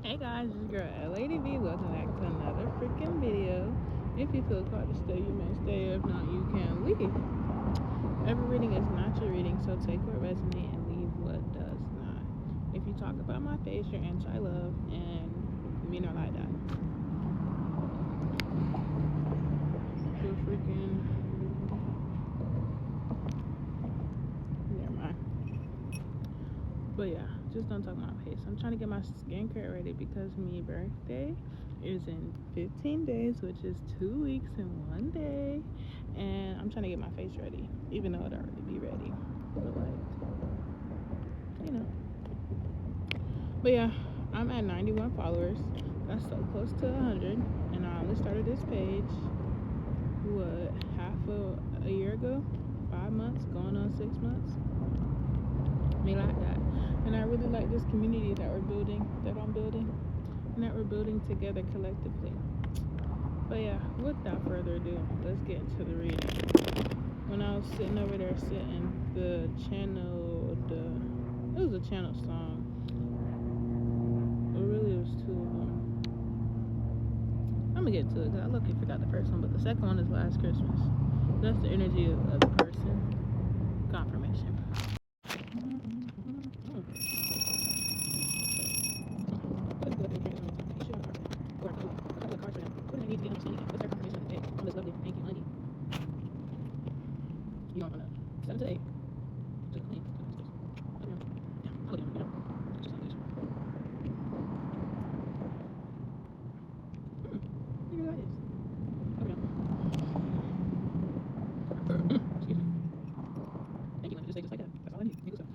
Hey guys, it's your girl Lady V. Welcome back to another freaking video. If you feel called to stay, you may stay. If not, you can leave. Every reading is not your reading, so take what resonates and leave what does not. If you talk about my face, you're anti-love, and me not like that. So freaking. Never mind. But yeah, just don't talk about my face. I'm trying to get my skincare ready because my birthday is in 15 days, which is 2 weeks and 1 day. And I'm trying to get my face ready, even though it'd already be ready. But But yeah, I'm at 91 followers. That's so close to 100. And I only started this page, half a year ago? 5 months, going on 6 months. Me like that. And I really like this community that I'm building, and that we're building together collectively. But yeah, without further ado, let's get into the reading. When I was sitting over there it was a channel song. But really it was two of them. I'm gonna get to it because I luckily forgot the first one, but the second one is Last Christmas. That's the energy of the person. Confirmation. You don't want to send it to clean. Excuse me. Thank you. Let me just say just like that. That's all I need. Thank you so much.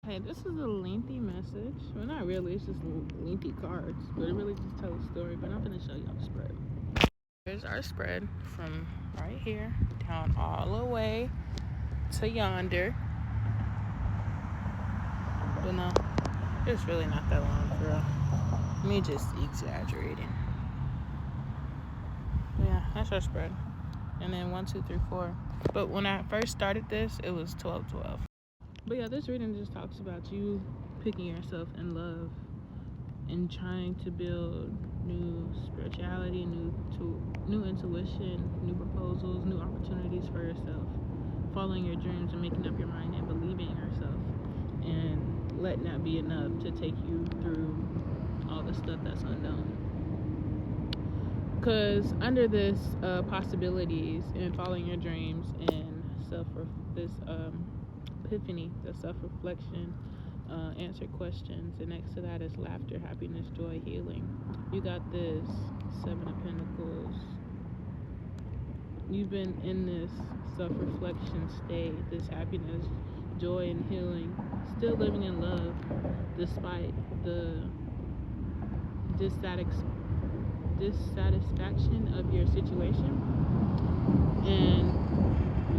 Hey, this is a lengthy message. Well, not really. It's just lengthy cards, but it really just tells a story. But I'm gonna show y'all the spread. Here's our spread from right here down all the way to yonder. But no, it's really not that long for real. Me just exaggerating. But yeah, that's our spread. And then 1, 2, 3, 4. But when I first started this, it was 12, 12. But yeah, this reading just talks about you picking yourself in love and trying to build new spirituality, new intuition, new proposals, new opportunities for yourself, following your dreams and making up your mind and believing in yourself, and letting that be enough to take you through all the stuff that's unknown. Because under this possibilities and following your dreams and epiphany, the self-reflection, answer questions, and next to that is laughter, happiness, joy, healing. You got this 7 of Pentacles. You've been in this self-reflection state, this happiness, joy, and healing, still living in love despite the dissatisfaction of your situation and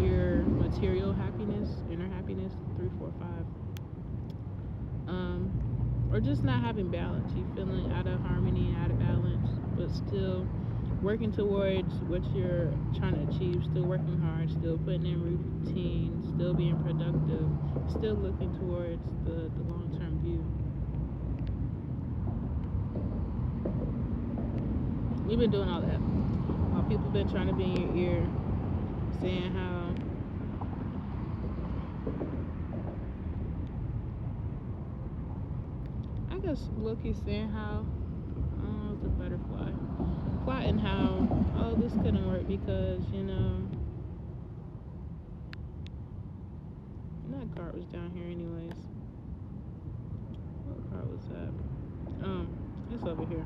your material happiness, inner happiness, 3, 4, 5. Or just not having balance. You feeling out of harmony, out of balance, but still working towards what you're trying to achieve, still working hard, still putting in routine, still being productive, still looking towards the long-term view. You've been doing all that while people been trying to be in your ear, saying how Loki saying how it's a butterfly plotting how this couldn't work because that card was down here anyways. What card was that? It's over here.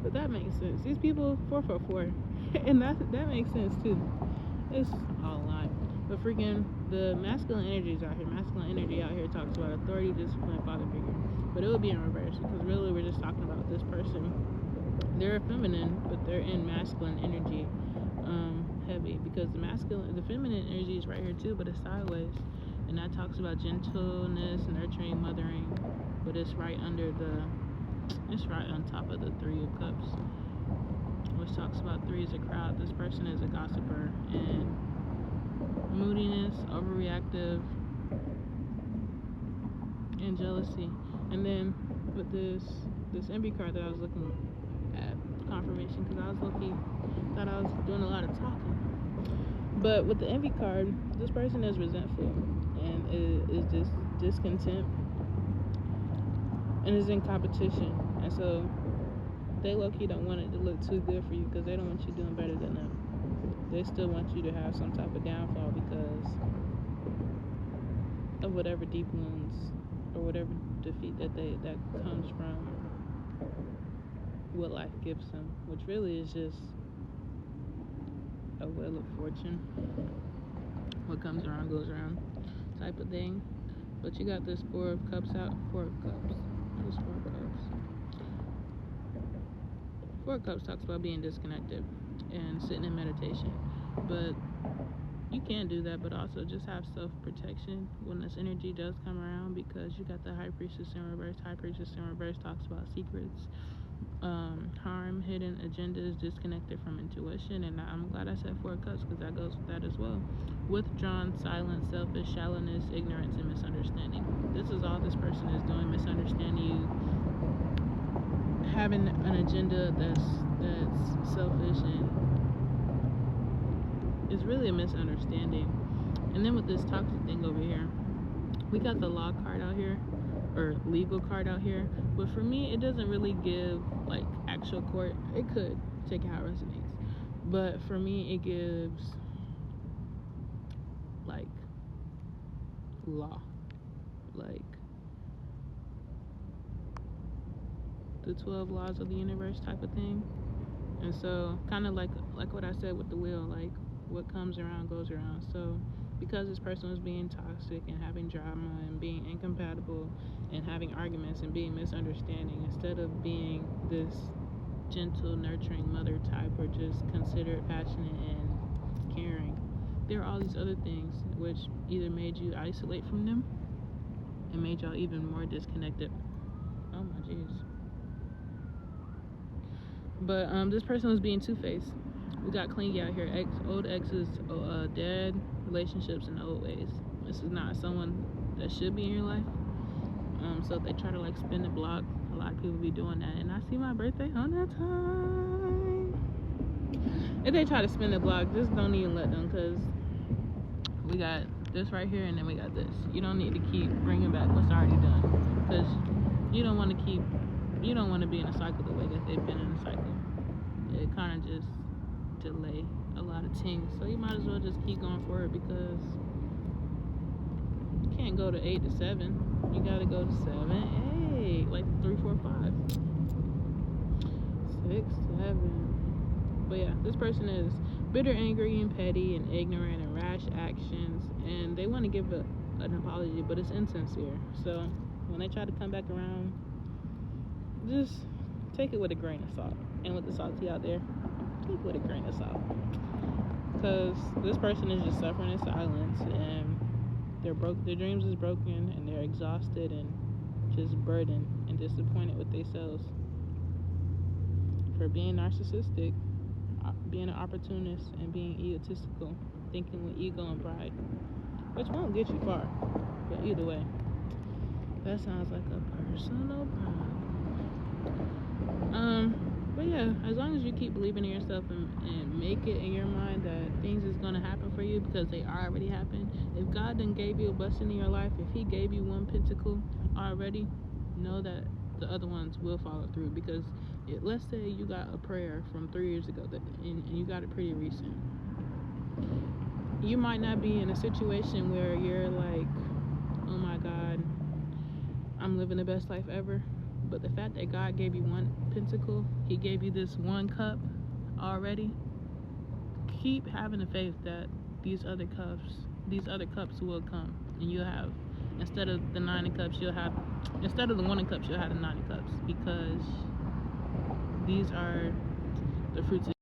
But that makes sense. These people 444 and that makes sense too. It's all a lie. But freaking the masculine energies out here. Masculine energy out here talks about authority, discipline, father figure. But it would be in reverse because really we're just talking about this person they're feminine, but they're in masculine energy, heavy, because the feminine energy is right here too, but it's sideways, and that talks about gentleness, nurturing, mothering, but it's right on top of the Three of Cups, which talks about three is a crowd. This person is a gossiper and moodiness, overreactive, and jealousy. And then with this envy card that I was looking at, confirmation, because I was thought I was doing a lot of talking. But with the envy card, this person is resentful and is just discontent and is in competition. And so they low-key don't want it to look too good for you, because they don't want you doing better than them. They still want you to have some type of downfall because of whatever deep wounds or whatever defeat that comes from what life gives them, which really is just a wheel of fortune. What comes around goes around type of thing. But you got this Four of Cups out. Four of Cups. What is Four of Cups? Four of Cups talks about being disconnected and sitting in meditation. But you can do that, but also just have self-protection when this energy does come around, because you got the High Priestess in reverse. High Priestess in reverse talks about secrets, harm, hidden agendas, disconnected from intuition. And I'm glad I said Four of Cups, because that goes with that as well. Withdrawn, silent, selfish, shallowness, ignorance, and misunderstanding. This is all this person is doing, misunderstanding you, having an agenda that's selfish, and it's really a misunderstanding. And then with this toxic thing over here, we got the law card out here, or legal card out here, but for me it doesn't really give like actual court. It could, take how it resonates, but for me it gives like law, like the 12 laws of the universe type of thing. And so kind of like what I said with the wheel, like what comes around goes around. So because this person was being toxic and having drama and being incompatible and having arguments and being misunderstanding, instead of being this gentle, nurturing mother type, or just considerate, passionate, and caring, there are all these other things which either made you isolate from them and made y'all even more disconnected. Oh my jeez. But this person was being two-faced. We got clingy out here. Old exes, dead relationships, and old ways. This is not someone that should be in your life. So if they try to like spin the block, a lot of people be doing that. And I see my birthday on that time. If they try to spin the block, just don't even let them, because we got this right here, and then we got this. You don't need to keep bringing back what's already done, because you don't want to be in a cycle the way that they've been in a cycle. It kind of just delay a lot of things. So you might as well just keep going forward, because you can't go to 8 to 7. You gotta go to 7, 8, like 3, 4, 5, 6, 7. But yeah, this person is bitter, angry, and petty, and ignorant, and rash actions, and they want to give an apology, but it's insincere. So when they try to come back around, just take it with a grain of salt. And with the salty out there, take it with a grain of salt, because this person is just suffering in silence, and their dreams is broken, and they're exhausted and just burdened and disappointed with themselves for being narcissistic, being an opportunist, and being egotistical, thinking with ego and pride, which won't get you far. But either way, that sounds like a personal problem. But yeah, as long as you keep believing in yourself and make it in your mind that things is gonna happen for you, because they already happened. If God done gave you a blessing in your life, if he gave you one pentacle already, know that the other ones will follow through. Because let's say you got a prayer from 3 years ago and you got it pretty recent. You might not be in a situation where you're like, oh my God, I'm living the best life ever. But the fact that God gave you one pentacle, he gave you this one cup already, keep having the faith that these other cups will come, and you'll have, instead of the 9 of cups, instead of the 1 of cups, you'll have the 9 of cups, because these are the fruits of